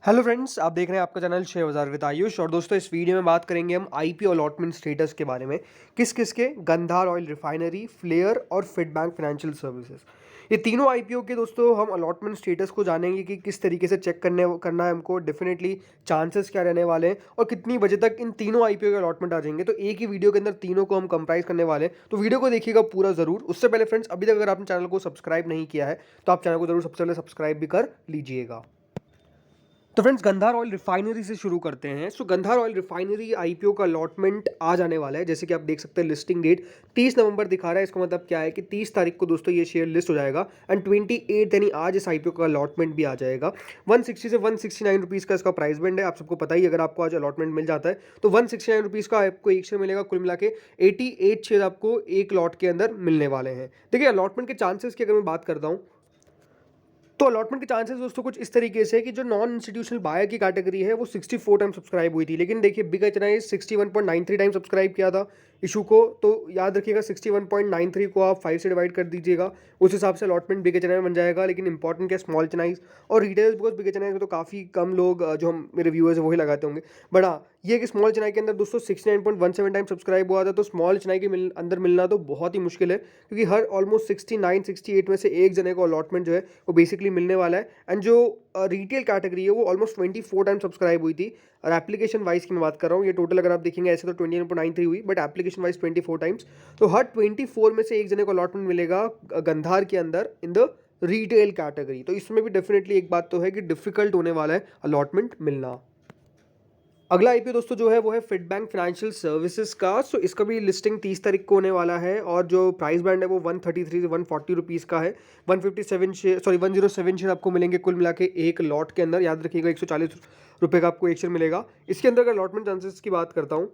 Hello friends, आप देख रहे हैं आपका चैनल शेयर बाजार विद आयुष। और दोस्तों, इस वीडियो में बात करेंगे हम आईपीओ अलॉटमेंट स्टेटस के बारे में। किस किस के? गंधार ऑयल रिफाइनरी, फ्लेयर और फिट बैंक फाइनेंशियल सर्विसेज। ये तीनों आईपीओ के दोस्तों हम अलॉटमेंट स्टेटस को जानेंगे कि किस तरीके से चेक करना है हमको, डेफिनेटली चांसेस क्या रहने वाले हैं और कितनी बजे तक इन तीनों आईपीओ के अलॉटमेंट आ जाएंगे। तो एक ही वीडियो के अंदर तीनों को हम कंप्राइज करने वाले हैं, तो वीडियो को देखिएगा पूरा जरूर। उससे पहले फ्रेंड्स, अभी तक अगर आपने चैनल को सब्सक्राइब नहीं किया है तो आप चैनल को जरूर सबसे पहले सब्सक्राइब भी कर लीजिएगा। तो फ्रेंड्स, गंधार ऑयल रिफाइनरी से शुरू करते हैं। सो गंधार ऑयल रिफाइनरी आईपीओ का अलॉटमेंट आ जाने वाला है। जैसे कि आप देख सकते हैं, लिस्टिंग डेट 30 नवंबर दिखा रहा है। इसका मतलब क्या है कि 30 तारीख को दोस्तों ये शेयर लिस्ट हो जाएगा एंड 28 यानी आज इस आईपीओ का अलॉटमेंट भी आ जाएगा। 160 से 169 रुपीज़ का इसका प्राइस बैंड है। आप सबको पता ही, अगर आपको आज अलॉटमेंट मिल जाता है तो 169 रुपीज़ का आपको एक शेयर मिलेगा। कुल मिला के 88 शेयर आपको एक लॉट के अंदर मिलने वाले हैं। देखिए, अलॉटमेंट के चांसेस की अगर मैं बात करता हूँ तो अलॉटमेंट के चांसेस दोस्तों कुछ इस तरीके से कि जो नॉन इंस्टीट्यूशनल बायर की कैटेगरी है वो 64 टाइम सब्सक्राइब हुई थी, लेकिन देखिए बिग एच ने 61.93 टाइम सब्सक्राइब किया था इशू को। तो याद रखिएगा, 61.93 को आप 5 से डिवाइड कर दीजिएगा, उस हिसाब से अलॉटमेंट बिग एच में बन जाएगा। लेकिन इंपॉर्टेंट क्या, स्मॉल चेनाइज और रिटेलर्स, बिकॉज बिग एच में तो काफ़ी कम लोग जो हम मेरे व्यूअर्स है वही लगाते होंगे। बट हाँ, ये कि स्मॉल चेनाई के अंदर दोस्तों 69.17 टाइम सब्सक्राइब हुआ था। तो स्मॉल चेनाई के अंदर मिलना तो बहुत ही मुश्किल है, क्योंकि हर ऑलमोस्ट 69 68 में से एक जने को अलॉटमेंट जो है वो बेसिकली मिलने वाला है। एंड जो रिटेल कैटेगरी है वो ऑलमोस्ट 24 टाइम सब्सक्राइब हुई थी। और एप्लीकेशन वाइज की मैं बात कर रहा हूँ, ये टोटल अगर आप देखेंगे ऐसे तो 29.93 हुई, बट एप्लीकेशन वाइज 24 टाइम्स। तो हर 24 में से एक जने को अलॉटमेंट मिलेगा गंधार के अंदर इन द रिटेल कैटेगरी। तो इसमें भी डेफिनेटली एक बात तो है कि डिफिकल्ट होने वाला है अलॉटमेंट मिलना। अगला आईपीओ दोस्तों जो है वो है फिट बैंक फाइनेंशियल सर्विसेज का। सो इसका भी लिस्टिंग 30 तारीख को होने वाला है और जो प्राइस बैंड है वो 133 से 140 रुपीज़ का है। 157 शेयर, सॉरी 107 शेयर आपको मिलेंगे कुल मिला के एक लॉट के अंदर। याद रखिएगा, 140 रुपये का आपको एक शेयर मिलेगा। इसके अंदर अगर अलॉटमेंट चांसेस की बात करता हूँ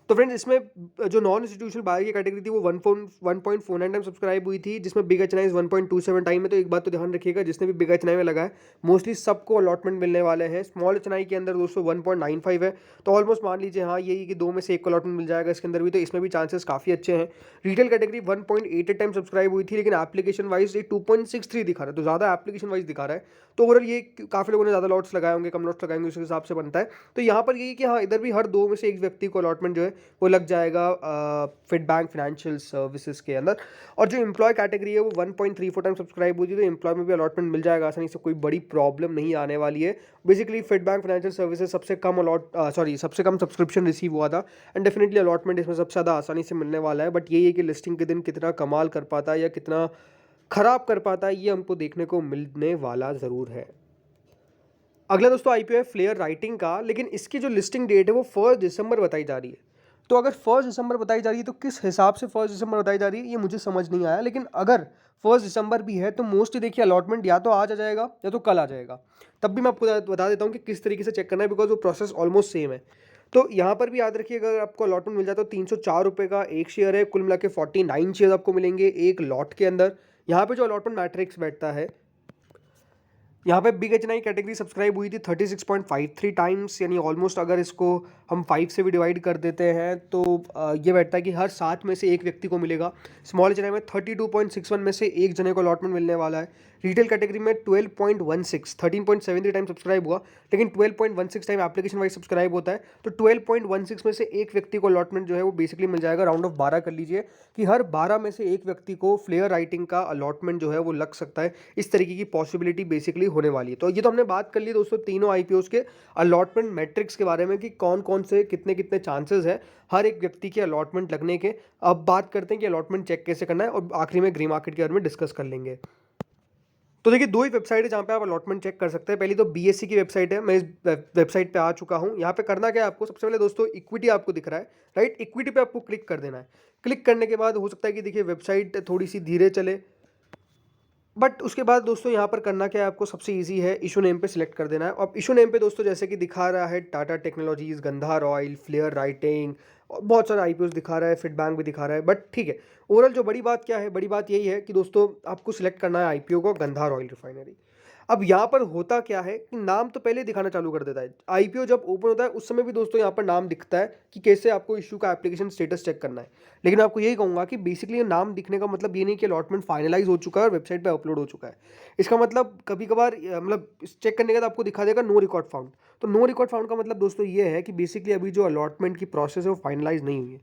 तो फ्रेंड्स, इसमें जो नॉन इंस्टीट्यूशनल बायर की कैटेगरी थी वो 1.49 टाइम सब्सक्राइब हुई थी, जिसमें बिग एच 1.27 टाइम है। तो एक बात तो ध्यान रखिएगा, जिसने भी बिग एच में लगा है मोस्टली सबको अलॉटमेंट मिलने वाले हैं। स्मॉल एच के अंदर दोस्तों 1.95 है। तो ऑलमोस्ट मान लीजिए हाँ यही कि दो में से एक को अलॉटमेंट मिल जाएगा इसके अंदर भी। तो इसमें भी चांसेस काफ़ी अच्छे हैं। रिटेल कैटेगरी 1.88 टाइम सब्सक्राइब हुई थी, लेकिन एप्लीकेशन वाइज ये 2.63 दिखा रहा है, तो ज़्यादा एप्लीकेशन वाइज दिखा रहा है। तो ओवरऑल ये काफ़ी लोगों ने ज़्यादा लॉट्स लगाए होंगे, कम लॉट्स लगाएंगे, उस हिसाब से बनता है। तो यहाँ पर यही कि हाँ, इधर भी हर दो में से एक व्यक्ति को अलॉटमेंट जो है वो लग जाएगा फिट बैंक फाइनेंशियल सर्विसेज के अंदर। और जो एम्प्लॉय कैटेगरी है वो 1.34 टाइम सब्सक्राइब हुई थी, तो एम्प्लॉय में भी अलॉटमेंट मिल जाएगा आसानी से, कोई बड़ी प्रॉब्लम नहीं आने वाली है। Basically fit bank financial services सबसे कम सब्सक्रिप्शन रिसीव हुआ था एंड डेफिनेटली अलॉटमेंट इसमें सबसे ज़्यादा आसानी से मिलने वाला है। बट यही है कि लिस्टिंग के दिन कितना कमाल कर पाता है या कितना खराब कर पाता है, ये हमको देखने को मिलने वाला ज़रूर है। अगला दोस्तों आईपीओ है फ्लेयर राइटिंग का, लेकिन इसकी जो लिस्टिंग डेट है वो 1 दिसंबर बताई जा रही है। तो अगर 1 दिसंबर बताई जा रही है तो किस हिसाब से 1 दिसंबर बताई जा रही है ये मुझे समझ नहीं आया। लेकिन अगर 1 दिसंबर भी है तो मोस्टली देखिए अलॉटमेंट या तो आज आ जाएगा या तो कल आ जाएगा। तब भी मैं आपको बता देता हूँ कि किस तरीके से चेक करना है, बिकॉज वो प्रोसेस ऑलमोस्ट सेम है। तो यहाँ पर भी याद रखिए, अगर आपको अलॉटमेंट मिल जाता है तो 304 रुपये का एक शेयर है। कुल मिला के 49 शेयर आपको मिलेंगे एक लॉट के अंदर। यहाँ पे जो अलॉटमेंट मैट्रिक्स बैठता है, यहाँ पे बिग एच नाई कैटेगरी सब्सक्राइब हुई थी 36.53 टाइम्स, यानी ऑलमोस्ट अगर इसको हम 5 से भी डिवाइड कर देते हैं तो ये बैठता है कि हर 7 में से एक व्यक्ति को मिलेगा। स्मॉल एच नाई में 32.61 में से एक जने को अलॉटमेंट मिलने वाला है। रिटेल कैटेगरी में 12.16 13.73 टाइम सब्सक्राइब हुआ, लेकिन 12.16 टाइम एप्लीकेशन वाइज सब्सक्राइब होता है। तो 12.16 में से एक व्यक्ति को अलॉटमेंट जो है वो बेसिकली मिल जाएगा। राउंड ऑफ 12 कर लीजिए कि हर 12 में से एक व्यक्ति को फ्लेयर राइटिंग का अलॉटमेंट जो है वो लग सकता है। इस तरीके की पॉसिबिलिटी बेसिकली होने वाली है। तो ये तो हमने बात कर ली दोस्तों तीनों आईपीओस के अलॉटमेंट मैट्रिक्स के बारे में कि कौन कौन से कितने कितने चांसेस है हर एक व्यक्ति के अलॉटमेंट लगने के। अब बात करते हैं कि अलॉटमेंट चेक कैसे करना है और आखिरी में ग्री मार्केट के बारे में डिस्कस कर लेंगे। तो देखिए, दो ही वेबसाइट है जहाँ पे आप अलॉटमेंट चेक कर सकते हैं। पहली तो बीएससी की वेबसाइट है, मैं इस वेबसाइट पे आ चुका हूँ। यहाँ पे करना क्या है आपको, सबसे पहले दोस्तों इक्विटी आपको दिख रहा है, राइट। इक्विटी पे आपको क्लिक कर देना है। क्लिक करने के बाद हो सकता है कि देखिए वेबसाइट थोड़ी सी धीरे चले, बट उसके बाद दोस्तों यहाँ पर करना क्या है आपको, सबसे इजी है, इशू नेम पे सिलेक्ट कर देना है। अब इशू नेम पे दोस्तों जैसे कि दिखा रहा है Tata technologies, Gandhar oil, Flair Writing और बहुत सारा आईपीओस दिखा रहा है, फिट बैंक भी दिखा रहा है। बट ठीक है, ओवरऑल जो बड़ी बात क्या है, बड़ी बात यही है कि दोस्तों आपको सिलेक्ट करना है आईपीओ को गंधार ऑयल रिफाइनरी। अब यहाँ पर होता क्या है कि नाम तो पहले दिखाना चालू कर देता है। आईपीओ जब ओपन होता है उस समय भी दोस्तों यहाँ पर नाम दिखता है कि कैसे आपको इशू का एप्लीकेशन स्टेटस चेक करना है। लेकिन आपको यही कहूँगा कि बेसिकली नाम दिखने का मतलब ये नहीं कि अलॉटमेंट फाइनलाइज हो चुका है और वेबसाइट पे अपलोड हो चुका है। इसका मतलब कभी कभार मतलब चेक करने के बाद आपको दिखा देगा नो रिकॉर्ड फाउंड। तो नो रिकॉर्ड फाउंड का मतलब दोस्तों ये है कि बेसिकली अभी जो अलॉटमेंट की प्रोसेस है वो फाइनलाइज नहीं हुई है।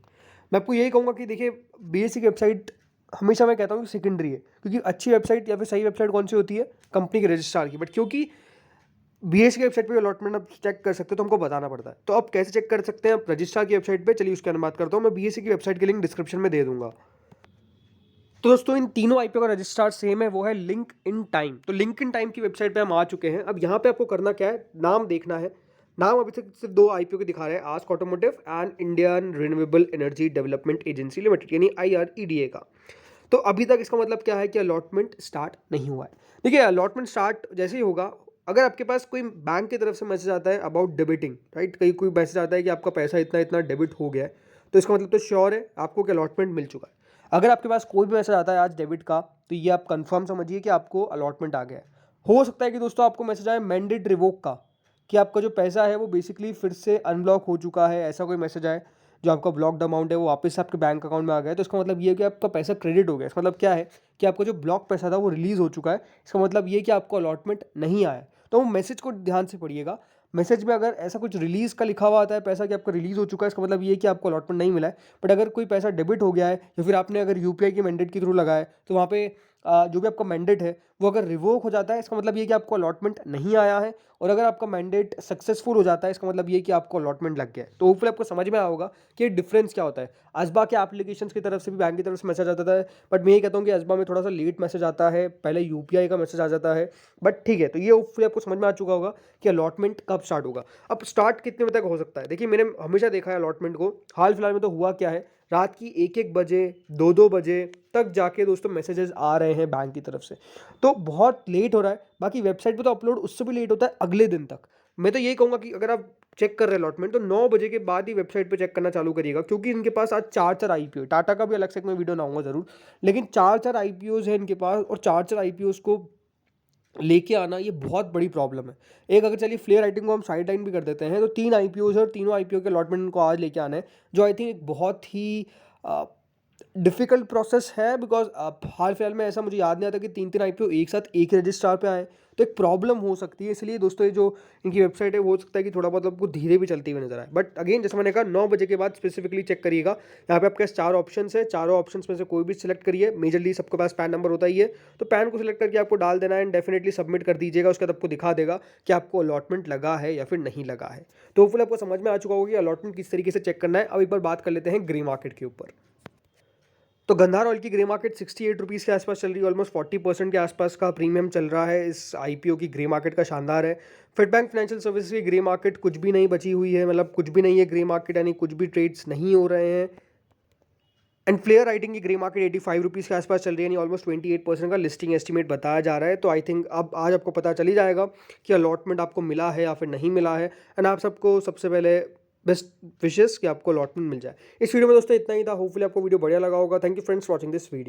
मैं आपको यही कहूँगा कि देखिए बीएससी की वेबसाइट हमेशा मैं कहता हूँ कि सेकेंडरी है, क्योंकि अच्छी वेबसाइट या फिर सही वेबसाइट कौन सी होती है, कंपनी के रजिस्ट्रार की। बट क्योंकि बीएससी की वेबसाइट पे अलॉटमेंट आप चेक कर सकते हो तो हमको बताना पड़ता है। तो आप कैसे चेक कर सकते हैं आप रजिस्ट्रार की वेबसाइट पे, चलिए उसके बारे में बात करता हूँ। मैं बीएससी की वेबसाइट की लिंक डिस्क्रिप्शन में दे दूंगा। तो दोस्तों इन तीनों आईपीओ का रजिस्ट्रार सेम है, वो है लिंक इन टाइम। तो लिंक इन टाइम की वेबसाइट पे हम आ चुके हैं। अब यहाँ पे आपको करना क्या है, नाम देखना है। नाम अभी तक सिर्फ दो आईपीओ के दिखा रहे हैं, ask automotive and Indian renewable energy development agency limited यानी IREDA का। तो अभी तक इसका मतलब क्या है कि अलॉटमेंट स्टार्ट नहीं हुआ है। देखिए अलॉटमेंट स्टार्ट जैसे ही होगा, अगर आपके पास कोई बैंक की तरफ से मैसेज आता है अबाउट डेबिटिंग, राइट, कहीं कोई मैसेज आता है कि आपका पैसा इतना इतना डेबिट हो गया है, तो इसका मतलब तो श्योर है आपको कि अलॉटमेंट मिल चुका है। अगर आपके पास कोई भी मैसेज आता है आज डेबिट का, तो ये आप कंफर्म समझिए कि आपको अलॉटमेंट आ गया है। हो सकता है कि दोस्तों आपको मैसेज आए मैंडेट रिवोक का, कि आपका जो पैसा है वो बेसिकली फिर से अनब्लॉक हो चुका है, ऐसा कोई मैसेज आए। जो आपका ब्लॉक्ड अमाउंट है वो वापस से आपके बैंक अकाउंट में आ गया है, तो इसका मतलब ये है कि आपका पैसा क्रेडिट हो गया। इसका मतलब क्या है कि आपका जो ब्लॉक पैसा था वो रिलीज़ हो चुका है। इसका मतलब ये कि आपको अलॉटमेंट नहीं आया है। तो वो मैसेज को ध्यान से पढ़िएगा। मैसेज में अगर ऐसा कुछ रिलीज़ का लिखा हुआ आता है पैसा कि आपका रिलीज़ हो चुका है, इसका मतलब ये है कि आपको अलॉटमेंट नहीं मिला है। बट अगर कोई पैसा डेबिट हो गया है या फिर आपने अगर यूपीआई के मैंडेट के थ्रू लगाया है, तो वहाँ पे जो भी आपका मैंडेट है वो अगर रिवोक हो जाता है, इसका मतलब ये कि आपको अलॉटमेंट नहीं आया है। और अगर आपका मैंडेट सक्सेसफुल हो जाता है, इसका मतलब ये कि आपको अलॉटमेंट लग गया है। तो होपफुली आपको समझ में आया होगा कि डिफरेंस क्या होता है। अजबा के एप्लीकेशंस की तरफ से भी बैंक की तरफ से मैसेज आता था, बट मैं ये कहता हूँ कि अजबा में थोड़ा सा लेट मैसेज आता है, पहले यूपीआई का मैसेज आ जाता है। बट ठीक है, तो ये होपफुली आपको समझ में आ चुका होगा कि अलॉटमेंट कब स्टार्ट होगा। अब स्टार्ट कितने बजे तक हो सकता है, देखिए मैंने हमेशा देखा है अलॉटमेंट को, हाल फिलहाल में तो हुआ क्या है, रात की 1-1 बजे 2-2 बजे तक जाके दोस्तों मैसेजेस आ रहे हैं बैंक की तरफ से। तो बहुत लेट हो रहा है। बाकी वेबसाइट पे तो अपलोड उससे भी लेट होता है अगले दिन तक। मैं तो यही कहूँगा कि अगर आप चेक कर रहे हैं अलॉटमेंट, तो 9 बजे के बाद ही वेबसाइट पे चेक करना चालू करिएगा, क्योंकि इनके पास आज 4-4 आईपीओ, टाटा का भी अलग से मैं वीडियो बनाऊंगा जरूर, लेकिन 4-4 आईपीओज है इनके पास, और 4-4 आईपीओज को लेके आना ये बहुत बड़ी प्रॉब्लम है। एक अगर चलिए फ्लेयर राइटिंग को हम साइड लाइन भी कर देते हैं, तो 3 आईपीओज है और तीनों आईपीओ के अलॉटमेंट इनको आज लेके आना है, जो आई थिंक एक बहुत ही डिफ़िकल्ट प्रोसेस है। बिकॉज हाल फिलहाल में ऐसा मुझे याद नहीं आता कि 3-3 आईपीओ एक साथ एक ही रजिस्ट्रार पे आए, तो एक प्रॉब्लम हो सकती है। इसलिए दोस्तों ये जो इनकी वेबसाइट है वो हो सकता है कि थोड़ा बहुत आपको धीरे भी चलती हुई नजर आए। बट अगेन जैसे मैंने कहा 9 बजे के बाद स्पेसिफिकली चेक करिएगा। यहाँ पे आपके पास 4 ऑप्शन है, चारों ऑप्शन में से कोई भी सिलेक्ट करिए। मेजरली सबके पास पैन नंबर होता ही है, तो पैन को सिलेक्ट करके आपको डाल देना है एंड डेफिनेटली सबमिट कर दीजिएगा। उसके बाद आपको दिखा देगा कि आपको अलॉटमेंट लगा है या फिर नहीं लगा है। तो होपफुली आपको समझ में आ चुका होगा कि अलॉटमेंट किस तरीके से चेक करना है। अब एक बार बात कर लेते हैं ग्रे मार्केट के ऊपर। तो गंधार ऑयल की ग्रे मार्केट 68 रुपीज़ के आसपास चल रही है, ऑलमोस्ट 40% के आसपास का प्रीमियम चल रहा है इस आईपीओ की ग्रे मार्केट का, शानदार है। फिट बैंक फाइनेंशियल सर्विसेज की ग्रे मार्केट कुछ भी नहीं बची हुई है, मतलब कुछ भी नहीं है ग्रे मार्केट, यानी कुछ भी ट्रेड्स नहीं हो रहे हैं। एंड फ्लेयर राइटिंग की ग्रे मार्केट 85 रुपीज़ के आसपास चल रही है, यानी ऑलमोस्ट 28% का लिस्टिंग एस्टीमेट बताया जा रहा है। तो आई थिंक अब आज आपको पता चल ही जाएगा कि अलॉटमेंट आपको मिला है या फिर नहीं मिला है। एंड आप सबको सबसे पहले बेस्ट विशेस कि आपको अलॉटमेंट मिल जाए। इस वीडियो में दोस्तों इतना ही था। होपफुली आपको वीडियो बढ़िया लगा होगा। Thank you friends watching this video.